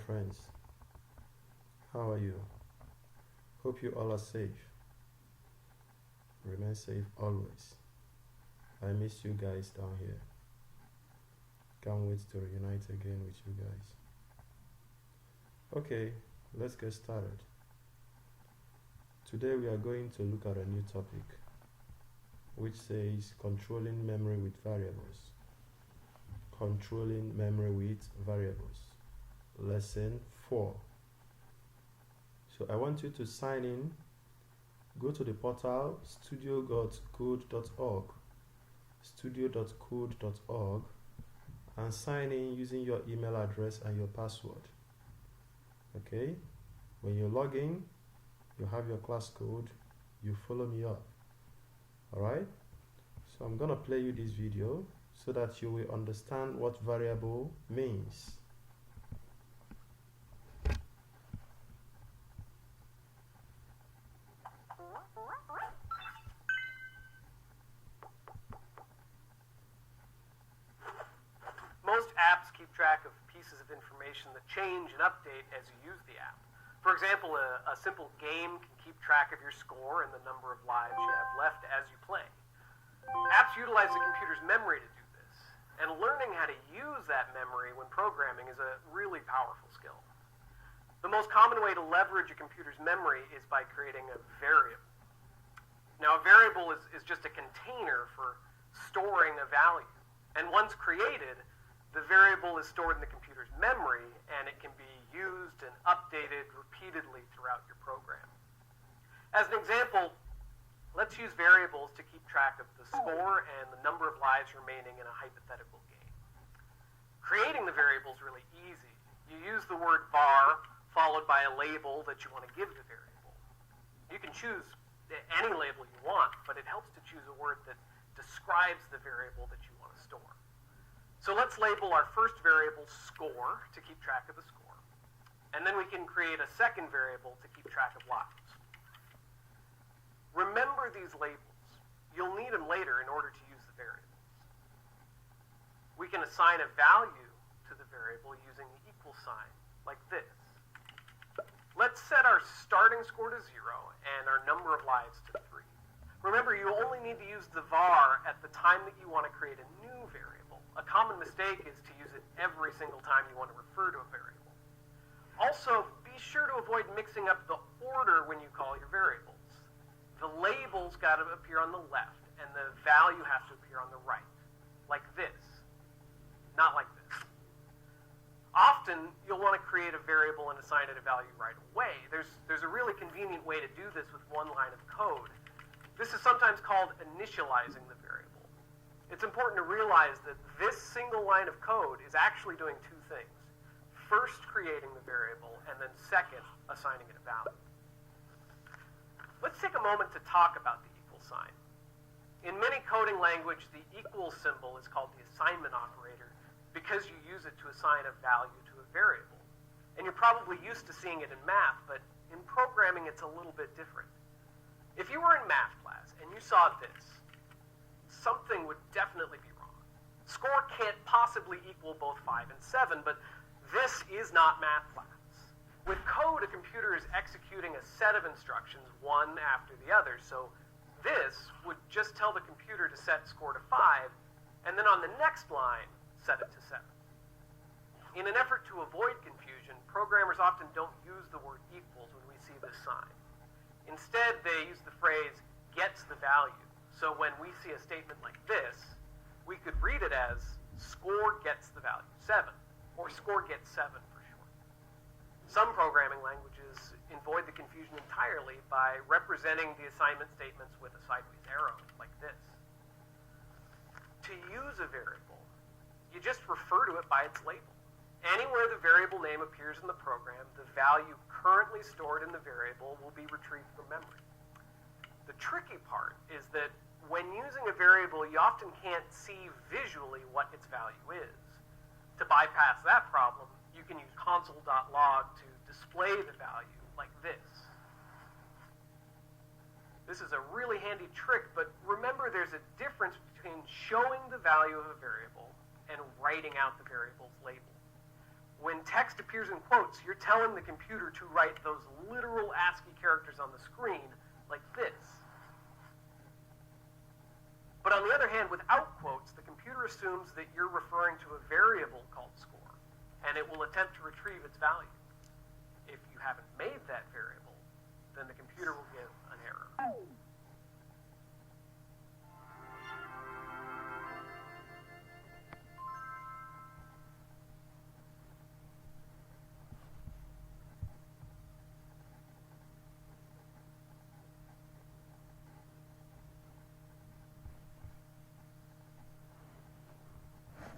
friends. How are you? Hope you all are safe. Remain safe always. I miss you guys down here. Can't wait to reunite again with you guys. Okay, let's get started. Today we are going to look at a new topic which says controlling memory with variables. Controlling memory with variables. Lesson 4. So I want you to sign in. Go to the portal studio.code.org studio.code.org and sign in using your email address and your password. Okay? When you log in, you have your class code, you follow me up. Alright? So I'm gonna play you this video so that you will understand what variable means. Most apps keep track of pieces of information that change and update as you use the app. For example, a simple game can keep track of your score and the number of lives you have left as you play. Apps utilize the computer's memory to do this, and learning how to use that memory when programming is a really powerful skill. The most common way to leverage a computer's memory is by creating a variable. Now, a variable is just a container for storing a value, and once created, the variable is stored in the computer's memory, and it can be used and updated repeatedly throughout your program. As an example, let's use variables to keep track of the score and the number of lives remaining in a hypothetical game. Creating the variable is really easy. You use the word var followed by a label that you want to give the variable. You can choose any label you want, but it helps to choose a word that describes the variable that you want to store. So let's label our first variable score to keep track of the score. And then we can create a second variable to keep track of lives. Remember these labels. You'll need them later in order to use the variables. We can assign a value to the variable using the equal sign, like this. Let's set our starting score to 0 and our number of lives to 3. Remember, you only need to use the var at the time that you want to create a new variable. A common mistake is to use it every single time you want to refer to a variable. Also, be sure to avoid mixing up the order when you call your variables. The label's got to appear on the left, and the value has to appear on the right, like this, not like this. Often, you'll want to create a variable and assign it a value right away. There's a really convenient way to do this with one line of code. This is sometimes called initializing the variable. It's important to realize that this single line of code is actually doing two things. First, creating the variable, and then second, assigning it a value. Let's take a moment to talk about the equal sign. In many coding language, the equal symbol is called the assignment operator because you use it to assign a value to a variable. And you're probably used to seeing it in math, but in programming it's a little bit different. If you were in math class and you saw this, something would definitely be wrong. Score can't possibly equal both 5 and 7, but this is not math class. With code, a computer is executing a set of instructions, one after the other, so this would just tell the computer to set score to 5, and then on the next line, set it to 7. In an effort to avoid confusion, programmers often don't use the word equals when we see this sign. Instead, they use the phrase gets the value. So when we see a statement like this, we could read it as score gets the value 7, or score gets 7 for short. Some programming languages avoid the confusion entirely by representing the assignment statements with a sideways arrow, like this. To use a variable, you just refer to it by its label. Anywhere the variable name appears in the program, the value currently stored in the variable will be retrieved from memory. The tricky part is that when using a variable, you often can't see visually what its value is. To bypass that problem, you can use console.log to display the value like this. This is a really handy trick, but remember there's a difference between showing the value of a variable and writing out the variable's label. When text appears in quotes, you're telling the computer to write those literal ASCII characters on the screen like this. But on the other hand, without quotes, the computer assumes that you're referring to a variable called score, and it will attempt to retrieve its value. If you haven't made that variable, then the computer will give an error.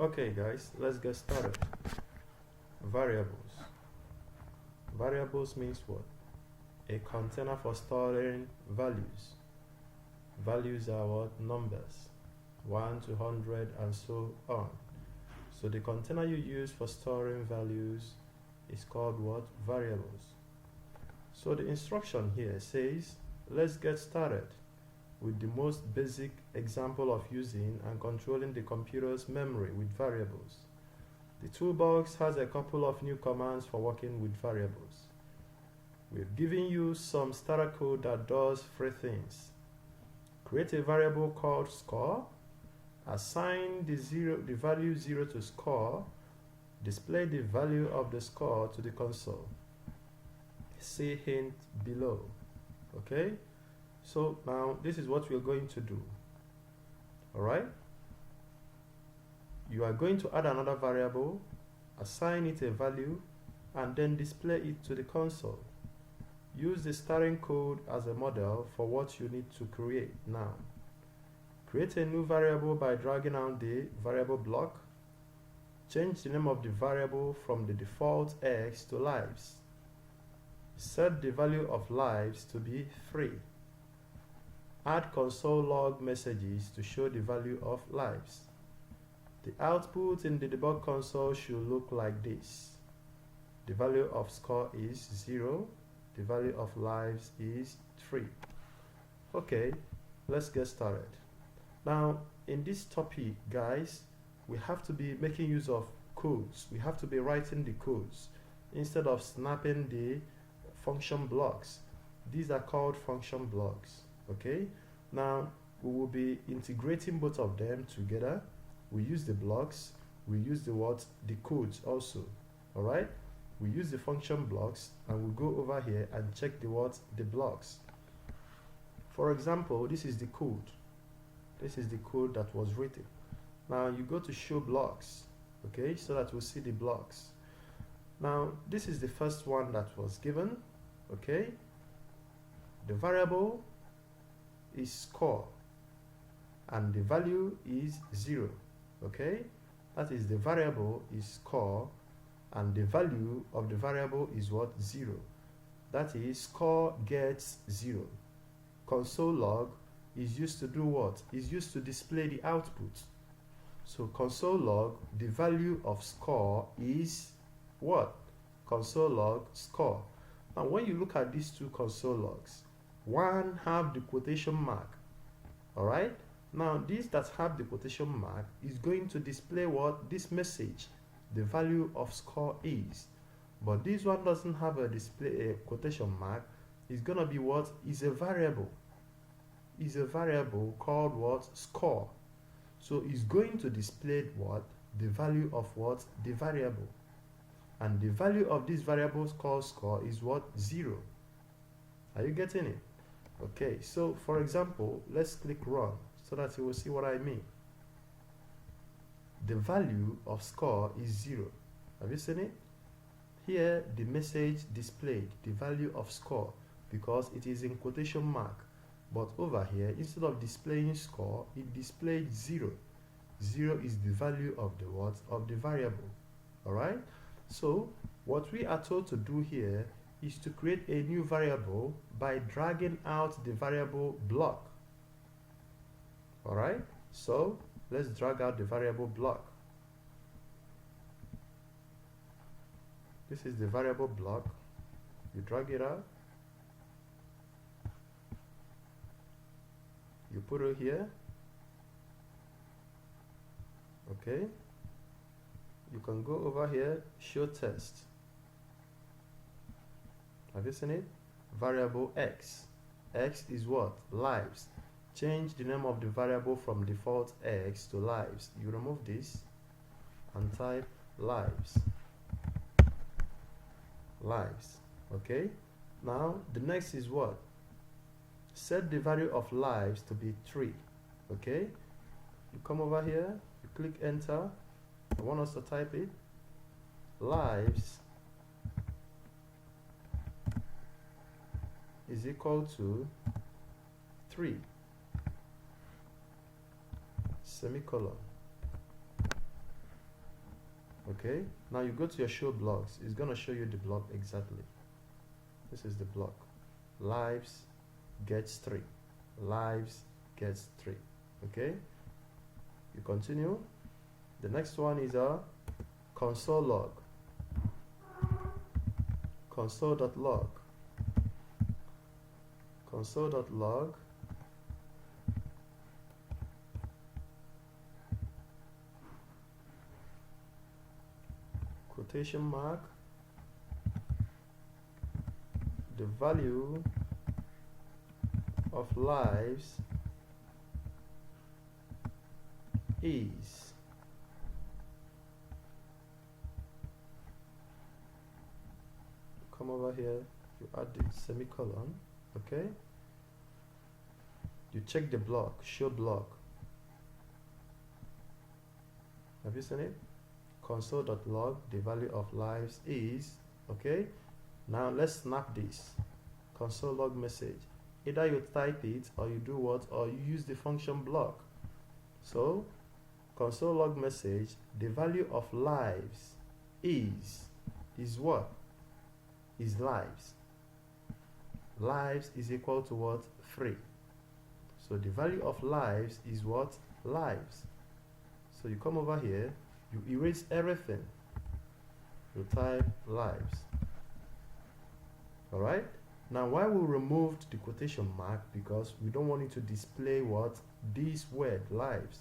Okay guys, let's get started. Variables. Variables means what? A container for storing values. Values are what? Numbers. 1 to 100 and so on. So the container you use for storing values is called what? Variables. So the instruction here says, let's get started with the most basic example of using and controlling the computer's memory with variables. The toolbox has a couple of new commands for working with variables. We've given you some starter code that does 3 things. Create a variable called score, assign the value 0 to score, display the value of the score to the console. See hint below. Okay? So now this is what we're going to do. Alright? You are going to add another variable, assign it a value, and then display it to the console. Use the starting code as a model for what you need to create now. Create a new variable by dragging out the variable block. Change the name of the variable from the default X to lives. Set the value of lives to be 3. Add console log messages to show the value of lives. The output in the debug console should look like this. The value of score is 0. The value of lives is 3. Okay, let's get started. Now, in this topic, guys, we have to be making use of codes. We have to be writing the codes instead of snapping the function blocks. These are called function blocks. Okay, now we will be integrating both of them together. We use the blocks, we use the codes also. Alright, we use the function blocks and we go over here and check the blocks. For example, this is the code. This is the code that was written. Now you go to show blocks, okay, so that we'll see the blocks. Now this is the first one that was given. Okay, the variable is score and the value is 0. Okay, that is, the variable is score and the value of the variable is what? 0. That is, score gets 0. Console log is used to do what? Is used to display the output. So console log, the value of score is what? Console log score. Now when you look at these two console logs, one have the quotation mark. Alright, now these that have the quotation mark is going to display what? This message, the value of score is. But this one doesn't have a quotation mark. It's gonna be what? Is a variable. Is a variable called what? Score. So it's going to display what? The value of what? The variable. And the value of this variable called score is what? 0. Are you getting it? Okay, so for example, let's click run so that you will see what I mean. The value of score is 0. Have you seen it? Here the message displayed the value of score because it is in quotation mark. But over here, instead of displaying score, it displayed 0. 0 is the value of the what? Of the variable. Alright? So what we are told to do here is to create a new variable by dragging out the variable block. Alright, so let's drag out the variable block. This is the variable block. You drag it out. You put it here. Okay. you can go over here, show test. Have you seen it? Variable x. X is what? Lives. Change the name of the variable from default x to lives. You remove this and type lives. Lives. Okay? Now, the next is what? Set the value of lives to be 3. Okay? You come over here, you click enter. I want us to type it. Lives is equal to 3. Semicolon. Okay? Now you go to your show blocks. It's going to show you the block exactly. This is the block. Lives gets 3. Lives gets 3. Okay? You continue. The next one is a console log. Console.log. Console.log quotation mark the value of lives is come over here, you add the semicolon. Okay, you check the block, show block. Have you seen it? Console.log, the value of lives is. Okay, now let's snap this console log message. Either you type it or you do what, or you use the function block. So console log message, the value of lives is what? Is lives. Lives is equal to what? 3. So the value of lives is what? Lives. So you come over here, you erase everything, you type lives. Alright, now why we removed the quotation mark? Because we don't want it to display what? This word lives.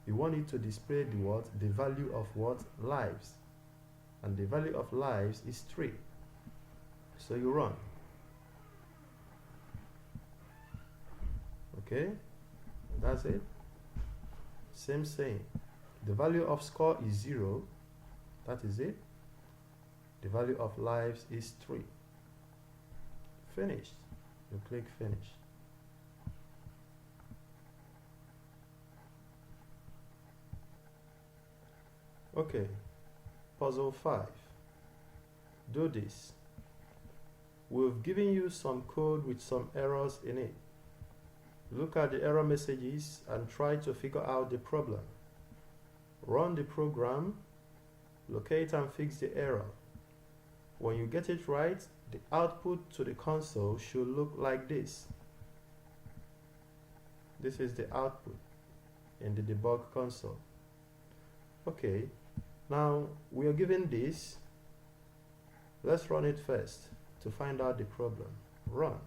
We want it to display the what? The value of what? Lives. And the value of lives is 3. So you run. Okay, that's it. Same saying. The value of score is 0. That is it. The value of lives is 3. Finished. You click finish. Okay. Puzzle 5. Do this. We've given you some code with some errors in it. Look at the error messages and try to figure out the problem. Run the program, locate and fix the error. When you get it right, the output to the console should look like this. This is the output in the debug console. Okay, now we are given this. Let's run it first to find out the problem. Run.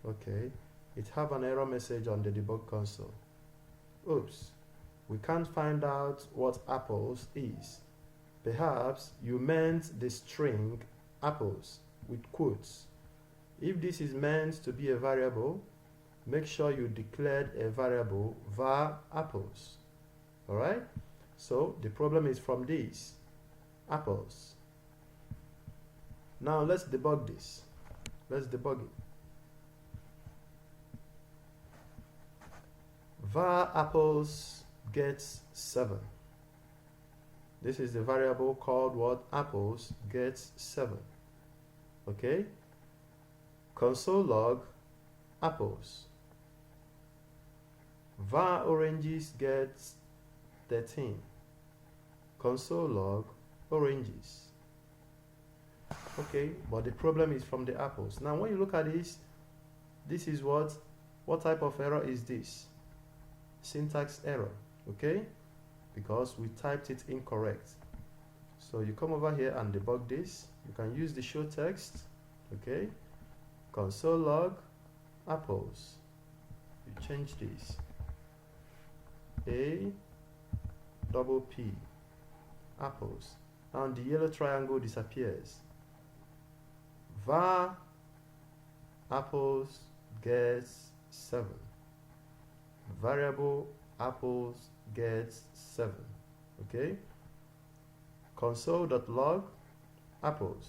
Okay, it have an error message on the debug console. Oops, we can't find out what apples is. Perhaps you meant the string apples with quotes. If this is meant to be a variable, make sure you declared a variable var apples. Alright, so the problem is from this apples. Now let's debug this. Let's debug it. Var apples gets 7. This is the variable called what? Apples gets 7. Okay? Console log apples. Var oranges gets 13. Console log oranges. Okay, but the problem is from the apples. Now when you look at this, this is what type of error is this? Syntax error. Okay, because we typed it incorrect. So you come over here and debug this. You can use the show text. Okay, console log apples. You change this A double P apples. Now the yellow triangle disappears. var apples gets 7. Variable apples gets 7. Okay? Console.log apples.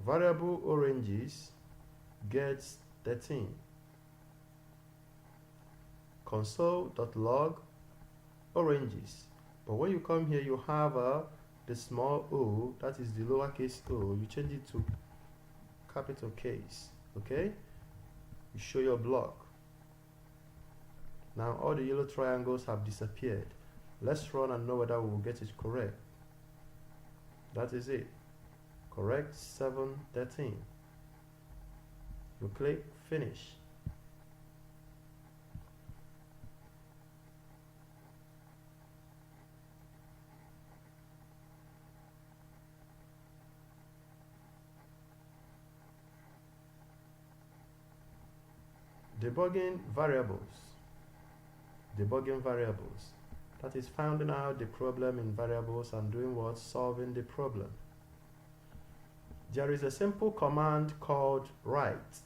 Variable oranges gets 13. Console.log oranges. But when you come here, you have the small o, that is the lowercase o, you change it to capital case. Okay? You show your block. Now all the yellow triangles have disappeared. Let's run and know whether we will get it correct. That is it. Correct 7, 13. You click finish. Debugging variables. Debugging variables. That is finding out the problem in variables and doing what? Solving the problem. There is a simple command called write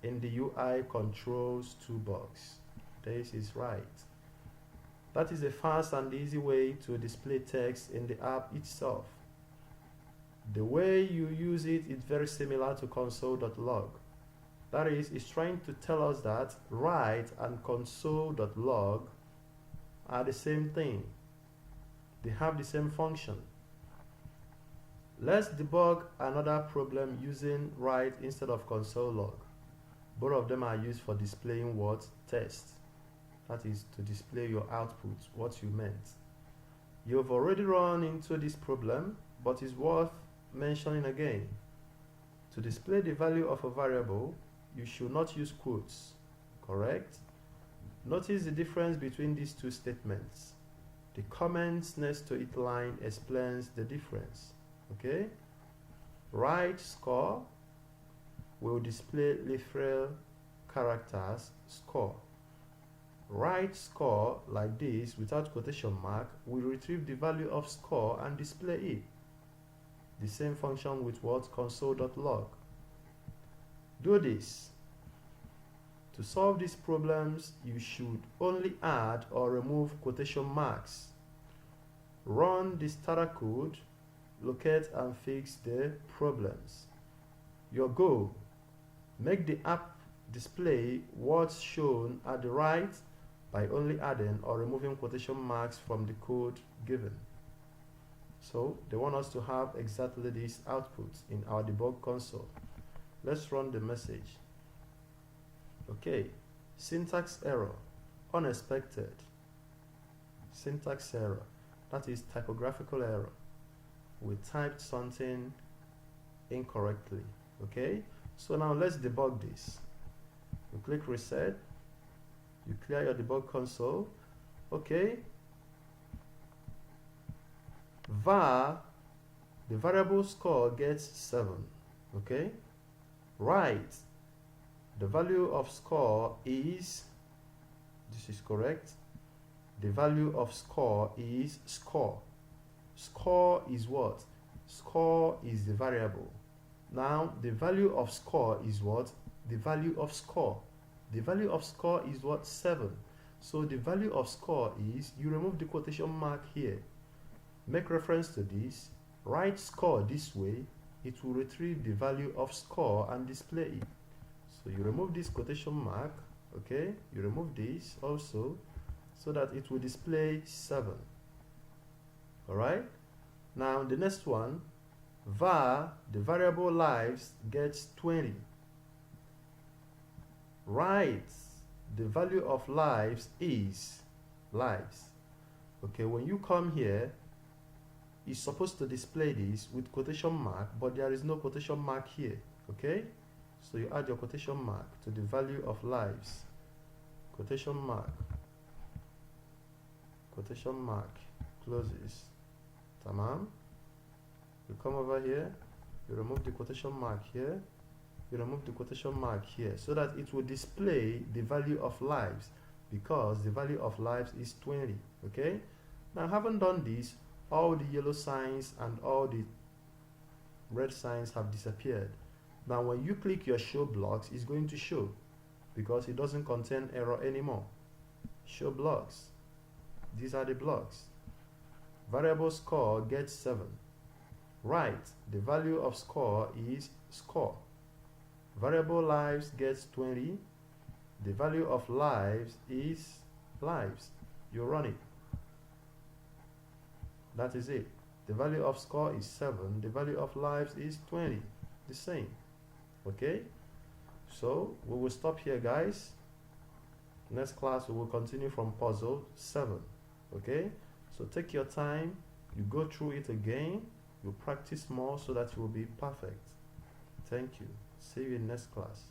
in the UI controls toolbox. This is write. That is a fast and easy way to display text in the app itself. The way you use it is very similar to console.log. That is, it's trying to tell us that write and console.log are the same thing. They have the same function. Let's debug another problem using write instead of console log. Both of them are used for displaying what? Text. That is to display your output, what you meant. You've already run into this problem, but it's worth mentioning again. To display the value of a variable, you should not use quotes, correct? Notice the difference between these two statements. The comments next to each line explains the difference, okay? Write score will display literal characters score. Write score like this without quotation mark will retrieve the value of score and display it. The same function with what? Console.log. Do this. To solve these problems, you should only add or remove quotation marks. Run the starter code, locate and fix the problems. Your goal: make the app display what's shown at the right by only adding or removing quotation marks from the code given. So they want us to have exactly this output in our debug console. Let's run the message. Okay, syntax error, unexpected. Syntax error, that is typographical error. We typed something incorrectly. Okay, so now let's debug this. You click reset, you clear your debug console. Okay, var, the variable score gets 7. Okay, write, the value of score is, this is correct, the value of score is score. Score is what? Score is the variable. Now the value of score is what? The value of score. The value of score is what? 7. So the value of score is, you remove the quotation mark here. Make reference to this. Write score this way. It will retrieve the value of score and display it. So you remove this quotation mark. Okay. You remove this also, so that it will display 7. Alright. Now the next one, var, the variable lives gets 20. Write, the value of lives is lives. Okay, when you come here, it's supposed to display this with quotation mark, but there is no quotation mark here. Okay, so you add your quotation mark to the value of lives. Quotation mark, closes. Tamam. You come over here, you remove the quotation mark here, you remove the quotation mark here, so that it will display the value of lives, because the value of lives is 20. Okay, now having done this, all the yellow signs and all the red signs have disappeared. Now when you click your show blocks, it's going to show because it doesn't contain error anymore. Show blocks. These are the blocks. Variable score gets 7. Right, the value of score is score. Variable lives gets 20. The value of lives is lives. You run it. That is it. The value of score is 7. The value of lives is 20. The same. Okay? So we will stop here, guys. Next class we will continue from puzzle 7. Okay? So take your time. You go through it again. You practice more so that you will be perfect. Thank you. See you in next class.